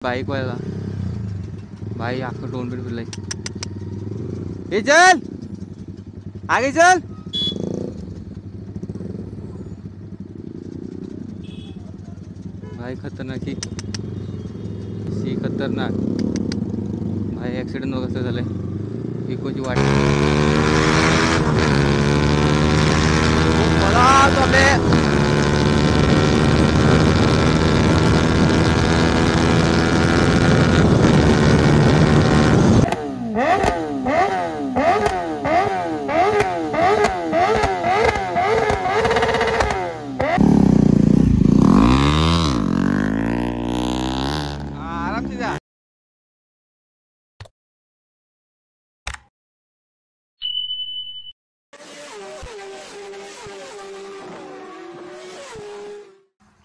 Bike वाला भाई आपको टोन पे फिर ये चल आगे चल। भाई खतरनाक ही खतरनाक भाई ॲक्सिडेंट वगैरे कसं झालंय इकोची वाट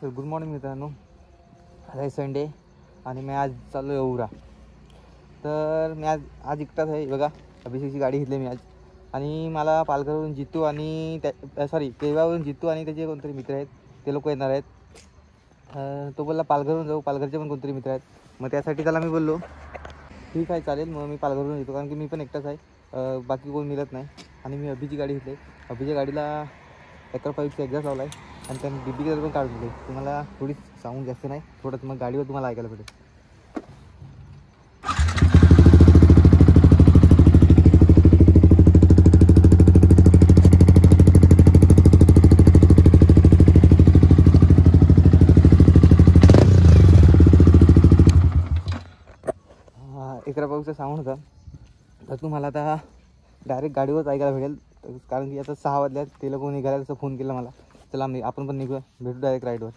तर गुड मॉर्निंग मित्रांनो, आज आहे संडे आणि मी आज चाललो आहे औरा. तर मी आज एकटाच आहे बघा. अभिषेकची गाडी घेतली मी आज आणि मला पालघरवरून जितू आणि केळव्यावरून जितू आणि त्याचे कोणतरी मित्र आहेत ते लोक येणार आहेत. तो बोलला पालघरवरून जाऊ, पालघरचे पण कोणतरी मित्र आहेत. मग त्यासाठी त्याला मी बोललो ठीक आहे चालेल, मग मी पालघरवरून येतो कारण की मी पण एकटाच आहे, बाकी कोण मिळत नाही. आणि मी अभिची गाडी घेतली. अभिच्या गाडीला एकर5चा एक्झॉस्ट लावला आहे आणि त्यांनी डीबी कलर पण काढून दिले. तुम्हाला थोडी साऊंड जास्त नाही, थोडं मग गाडीवर तुम्हाला ऐकायला भेटेल. एकर5चा साऊंड होता तर तुम्हाला आता डायरेक्ट गाडीवरच ऐकायला भेटेल कारण की आता 6 वाजल्यात. ते लोक निघायला तसं फोन केला मला, चला आपण पण निघूया, भेटू डायरेक्ट राईडवर.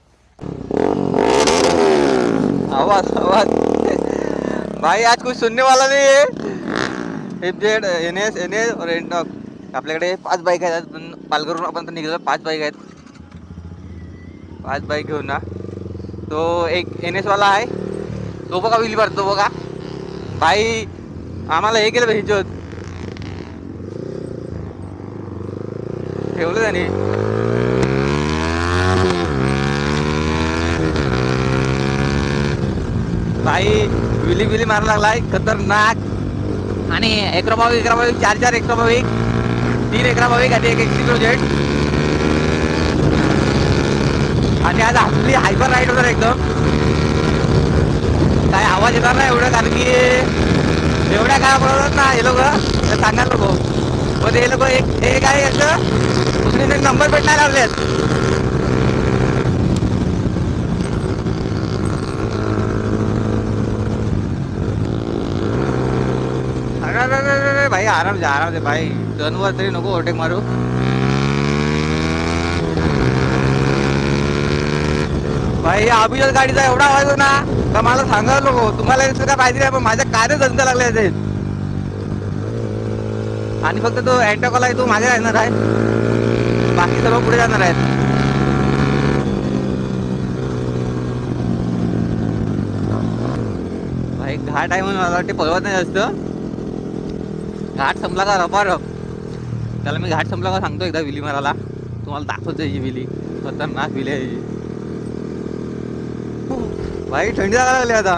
आवाज भाई आज कुछ सुनने वाला नहीं है. FZ NS और एंटॉक आपल्याकडे 5 बाईक आहेत. पण पालघरवरून आपण तर निघालो 5 बाईक आहेत. 5 बाईक घेऊन ना. तो एक NS वाला आहे तो बघा विली भरतो बघा भाई. आम्हाला हे केलं हिजोत ठेवलं त्याने. भाई विली मारायला लागलाय खतरनाक. आणि एक्रमाविक 4 एक्रमाविक 3 एक्रमाविक आणि एक एक्सी प्रोजेक्ट. आणि आज आपली हायपर राईड होणार एकदम. काय आवाज येणार नाही एवढं कारण की एवढ्या काय बोलतात ना हे लोक सांगायला नको. पण हे लोक एक आहे याचं दुसरीने नंबर प्लेट नाही लावलेत. भाई आराम दे भाई. टर्नवर तरी नको ओव्हरटेक मारू. भाई अभिजात गाडीचा एवढा आवाज ना तर मला सांगायला नको. तुम्हाला याचं काय पाहिजे नाही पण माझ्या कार्य धंदा लागले आहेत. आणि फक्त तो अँटॉकला आहे तो मागे राहणार आहे, बाकी सर्व पुढे जाणार आहेत. भाई घाट आहे म्हणून मला वाटते पळवत नाही जास्त. घाट संपला का रपारप. त्याला मी घाट संपला का सांगतो एकदा विली मारायला. तुम्हाला दाखवतो ही विली खतरनाक विली आहे. भाई थंडी लागायला लागली आता.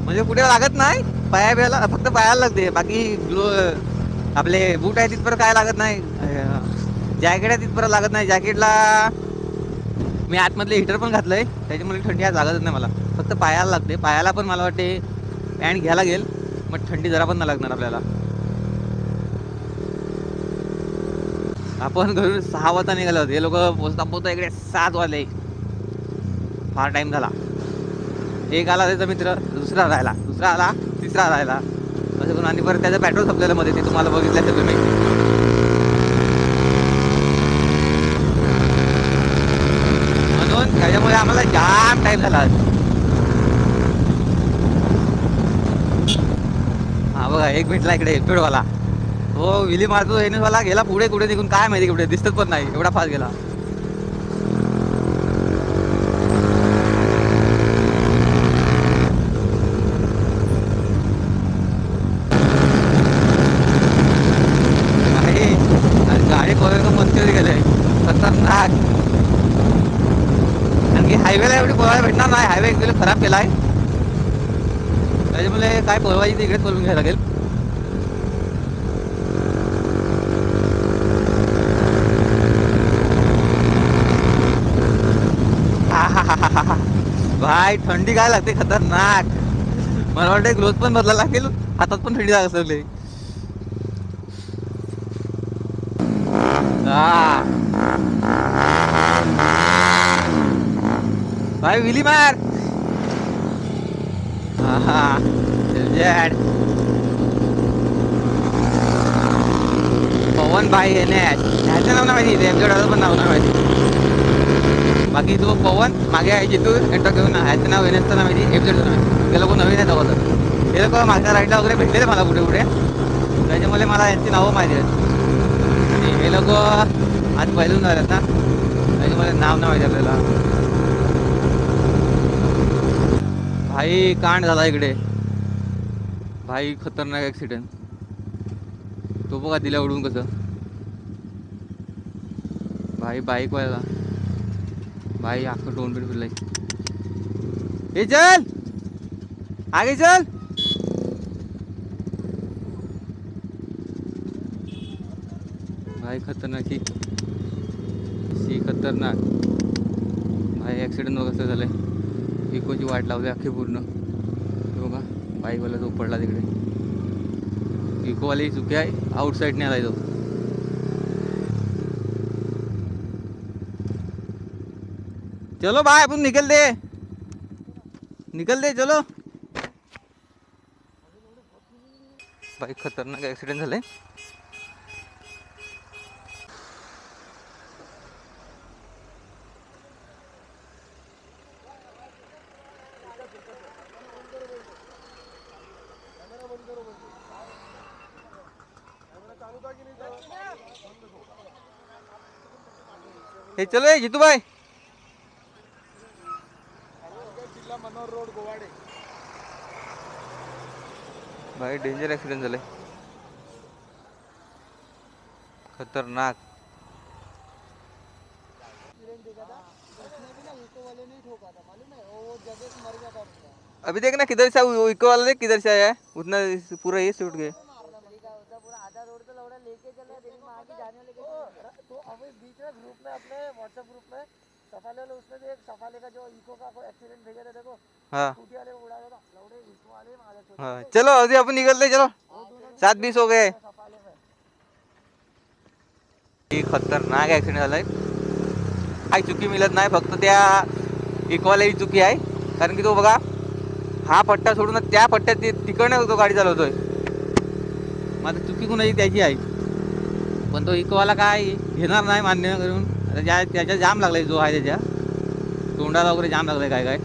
म्हणजे कुठे लागत नाही पायाला, फक्त पायाला लागते. बाकी आपले बूट आहे तिथपर्यंत काय लागत नाही. जॅकेट आहे तिथपर्यंत लागत नाही. जॅकेटला मी आतमधले हीटर पण घातलंय त्याच्यामुळे थंडी आज लागतच नाही मला. फक्त पायाला लागते. पायाला पण मला वाटते पॅन्ट घ्यायला लागेल मग थंडी जरा पण नाही लागणार आपल्याला. आपण घरून 6 वाजता निघालो होतो. हे लोक पोचता इकडे 7 वाजले. फार टाइम झाला. एक आला त्याचा मित्र, दुसरा आला, तिसरा राहिला असं करून. आणि परत त्याचं पेट्रोल संपलेलं मध्ये ते तुम्हाला बघितलं असेल तुम्ही. म्हणून त्याच्यामुळे आम्हाला जाम टाइम झाला. हा बघा 1 मिनिटला इकडे पेडवाला हो विली मारतो. एनएसवाला गेला पुढे कुठे निघून काय माहिती कुठे दिसत पण नाही एवढा फास्ट गेला. गाडी मस्तीवर गेले खतरनाक. आणखी हायवेला एवढी बोलायला भेटणार नाही. हायवे ॲक्च्युली खराब केला आहे. त्याच्यामुळे काय पळवायची ते इकडेच पळवून घ्यायला लागेल. भाई थंडी काय लागते खतरनाक. मला वाटतं ग्लोथ पण बदलायला लागेल, हातात पण थंडी लागत लागली. भाई विली मार. पवन भाई आहे ना, ह्याचं नाव ना माहिती, एमजेड पण नाव ना माहिती. बाकी तो पवन मागे आहे जितू एंटर घेऊन, ह्याचं नाव एनएसचं नाव माहिती, एमजेडचं नाव माहिती. ते लोक नवीन आहे तेव्हा तर हे लोक मागच्या राईडला वगैरे भेटलेले मला कुठे कुठे, त्याच्यामुळे मला यांची नावं माहिती आहेत. आणि हे लोक आज पहिलून झालेत ना, त्याच्यामुळे नाव नाही माहिती आपल्याला. भाई कांड झाला इकडे भाई, खतरनाक ॲक्सिडेंट. तो बघा दिल्या उडून कसं भाई. बाईक व्हायला भाई अख्खं टोन बीट फिरलाय. हे चल आगे चल. भाई खतरनाक ही खतरनाक भाई. ॲक्सिडेंट बघा कसं झालंय. इकोची वाट लावली अख्खी पूर्ण. बघा बाईकवाला तो पडला तिकडे. इकोवाली चुकी आहे, आउटसाईडने आलाय तो. चलो भाई आपण निकल दे चलो. भाई खतरनाक ॲक्सिडेंट झालंय. हे चलो ये जितू भाई. मनोहर रोड गोवाडे. भाई डेंजर ॲक्सिडेंट झालंय खतरनाक. अभी देख ना किधर से इको वाला देख किधर से आया है, उतना पूरा ये शूट गए. तो अभी बीच में ग्रुप में अपने व्हाट्सएप ग्रुप में सफाले वाले उसमें भी एक सफाले का जो इको का कोई एक्सीडेंट भेजा था देखो. हाँ स्कूटी वाले उड़ा था लौड़े इको वाले मारे. हाँ चलो अभी अपन निकलते चलो. 7:20 हो गए. खतरनाक ॲक्सिडेंट झालाय. काही चुकी मिळत नाही, फक्त त्या इकोवाल्याची चुकी आहे. कारण की तो बघा हा पट्टा सोडून त्या पट्ट्यात तिकडनं तो गाडी चालवतोय. मग चुकी कुणाची त्याची आहे, पण तो इकोवाला काय घेणार नाही मान्य करून. आता त्याच्या जाम लागलाय, जो आहे त्याच्या तोंडाला वगैरे जाम लागलाय काय काय.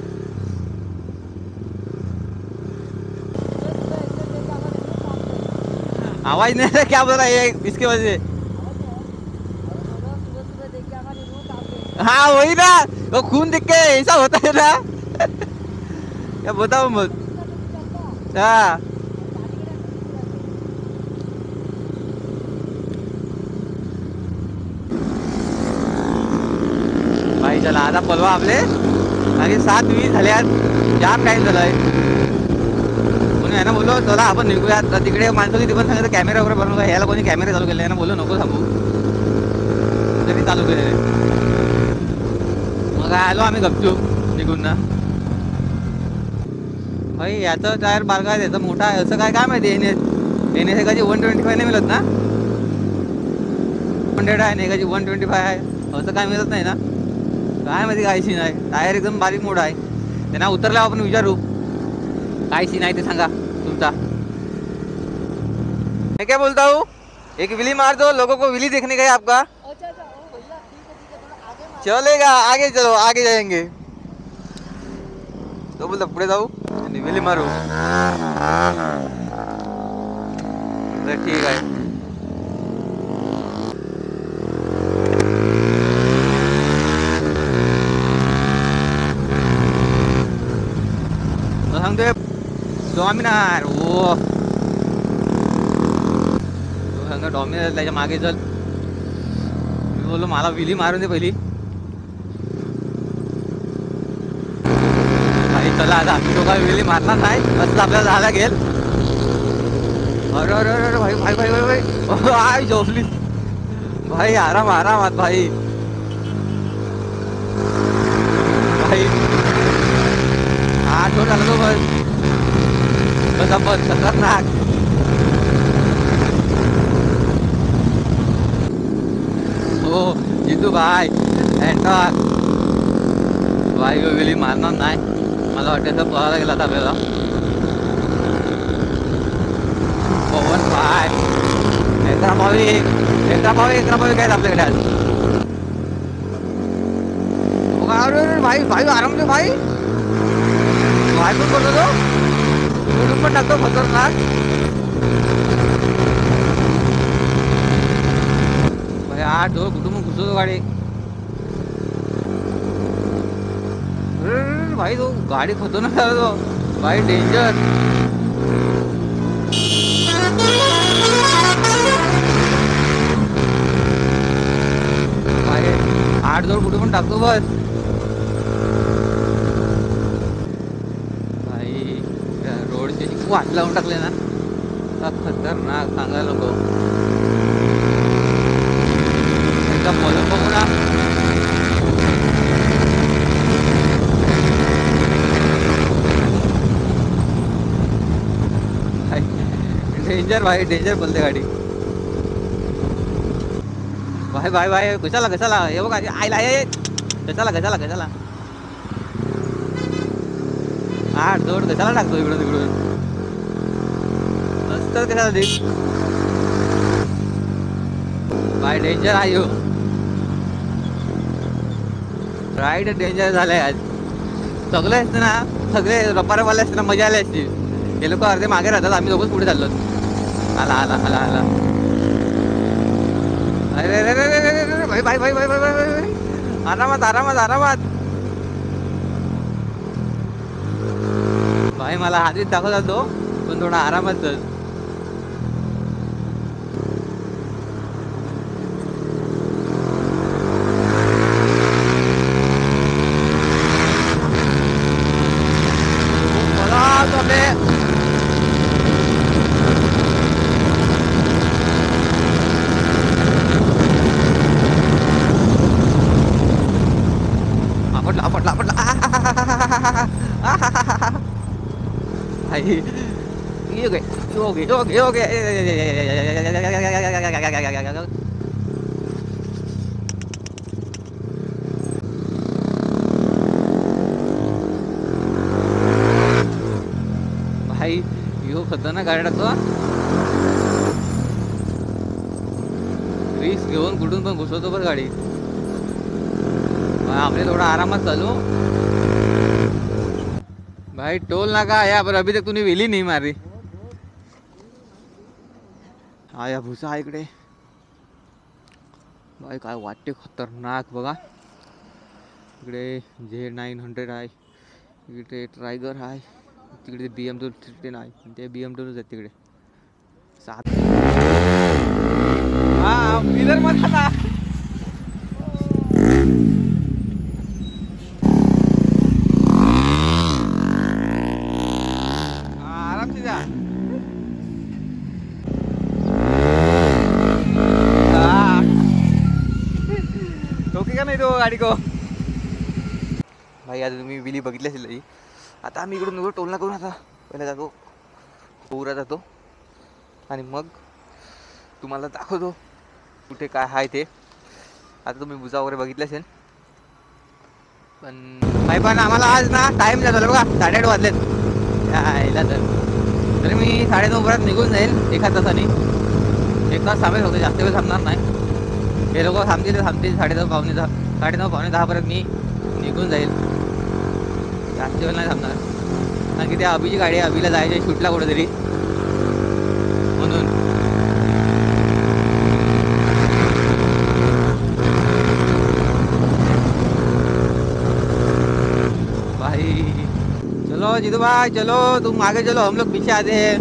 आवाज नहीं आ रहा, क्या बोल रहा है इसके वजह से. हाँ वही ना, वो खून दिख के ऐसा होता है ना. क्या बताओ मत. हाँ भाई चला आता पलवा आपले. आणि 7:20 झाले, आज जाम टाईम झालाय. म्हणून यांना बोललो चला आपण निघूया. तिकडे माणसं किती पण सांगितलं कॅमेरा वगैरे बनवून याला कोणी कॅमेरा चालू केले, यांना बोललो नको थांबू, तरी चालू केले. मग आलो आम्ही गपचूप निघून ना. भाई याचं टायर बारका आहे, त्याचा मोठा आहे असं काय माहिती. एन एस एकाची 125 नाही मिळत ना, 100 आहे, एकाची 125 आहे, असं काय मिळत नाही ना. काय माहिती काय सीन आहे. टायर एकदम बारीक मोठा आहे. त्यांना उतरल्यावर आपण विचारू काय सीन आहे ते सांगा तुमचा. मैं क्या बोलता हूँ, एक विली मार दो, लोगों को विली देखने का है आपका. चलेगा आगे, चलो आगे जाएंगे. तो बोलता पुढे जाऊ आणि विली मारू. ठीक आहे. सांगतोय डॉमिनार. ओ सांगा डॉमिनार त्याच्या मागे चल. मी बोललो मला विली मारून दे पहिली. चला आता आम्ही दोघा वेळी मारणार नाही असं आपल्याला जायला गेल. अरे अरे अरे अरे भाई भाई भाई भाई भाई आय झोपली भाई. आराम आरामात भाई. भाई आठ झाला तो बस कसा बस खतरनाक. हो जितू भाई एंटर भाई वेळी मारणार नाही. मला वाटतं तर पळायला गेला आपल्याला. पवन भाई एकरा भावी काय आपल्याकडे आज. अरे भाई भाई आराम दे भाई. भाई पण करतो तो उडून पण टाकतो खतरनाक. भाई आठ डोर कुठून घुसवतो गाडी. भाई तो गाडी खतरनाक झाला तो भाई डेंजर. भाई आठ डोर कुठे पण टाकतो बस. भाई रोडची वाट लावून टाकले ना खतरनाक सांगायला नको. एकदम मधून बघू ना. डेंजर भाई डेंजर बोलते गाडी. भाई भाई भाई कशाला हे बघा आयला ये कशाला आठ जोड कशाला टाकतो इकडून तिकडून तर कशाला दे. भाई डेंजर आहे हो. राईड डेंजर झालंय आज. सगळे असते ना सगळे रपारवाले असते ना मजा आली असते. हे लोक अर्धे मागे राहतात आम्ही दोघंच पुढे चाललो. आला आला आला आला. अरे अरे अरे भाई भाई भाई भाई भाई आरामात आरामात आरामात. भाई मला हातीत दाखवत जातो पण थोडा आरामात चल. ओके भाई यो खतरनाक गाडी टाकतो. रिस्क घेऊन कुठून पण घुसवतो बरं गाडी. आपले थोडा आरामात चालू. भाई टोल नाका या पर अभी तक तूने वेली नहीं मारी. आया भुसा आहे इकडे. भाई काय वाटते खतरनाक बघा. इकडे Z900 आहे. इकडे ट्रायगर आहे. तिकडे BMW आहे. ते BMW आहेत तिकडे. सात हा पिलर मध्ये ना. आराम से जा. का नाही तो गाडी को. भाई आता तुम्ही विली बघितली असेल. आता आम्ही इकडून टोलना करून आता पहिला जातो पोरा जातो आणि मग तुम्हाला दाखवतो कुठे काय आहे ते. आता तुम्ही बुजा वगैरे बघितले असेल पण भाई पण आम्हाला आज ना टाईम झाला बघा. 8:30 वाजलेत यायला. तर मी 9:30 पर्यंत निघून जाईल एका तासाने. एक तास थांबेल होतं जास्त वेळ थांबणार नाही. हे लोक थांबतील 9:30 पावणे 10 पर्यंत मी निघून जाईल. जास्त वेळ नाही थांबणार कारण की त्या अभिची गाडी आहे. अभिला जायची शूटला कुठेतरी म्हणून. भाई चलो जीतू भाई चलो तुम आगे चलो हम लोग पीछे आते हैं.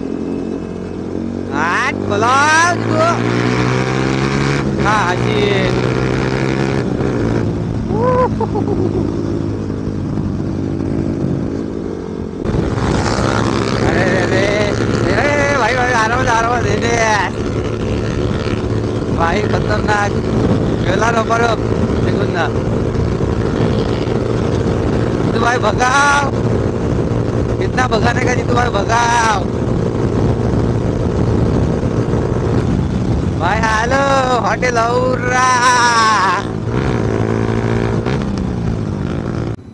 बोलो जीतू. हाँ जी खतरनाक गेला रपारप निघून ना जितू भाई भगाव कितना भगाने का जितू भाई भगाव भाई हॅलो हॉटेल औरा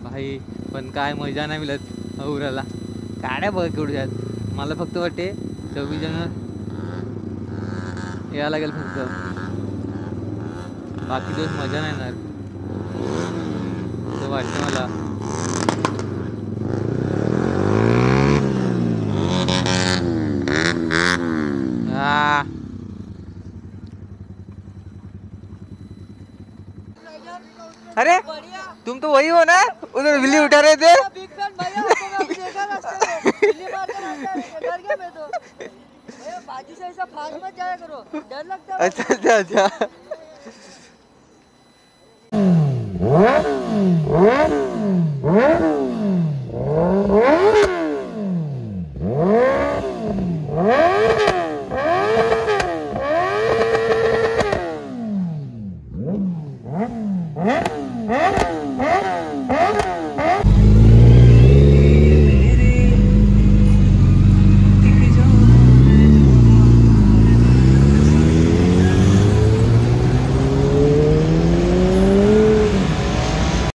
भाई पण काय मजा नाही मिळत औराला गाड्या बघ केवढ्या मला फक्त वाटते 26 जण यायला लागेल फक्त बाकी दिवस मजा नाही येणार असं वाटतं मला हा अरे तुम तो वही हो ना उधर बिल्ली उठा रहे थे बाजी से ऐसा फास्ट मत जाया करो डर लगता है अच्छा अच्छा अच्छा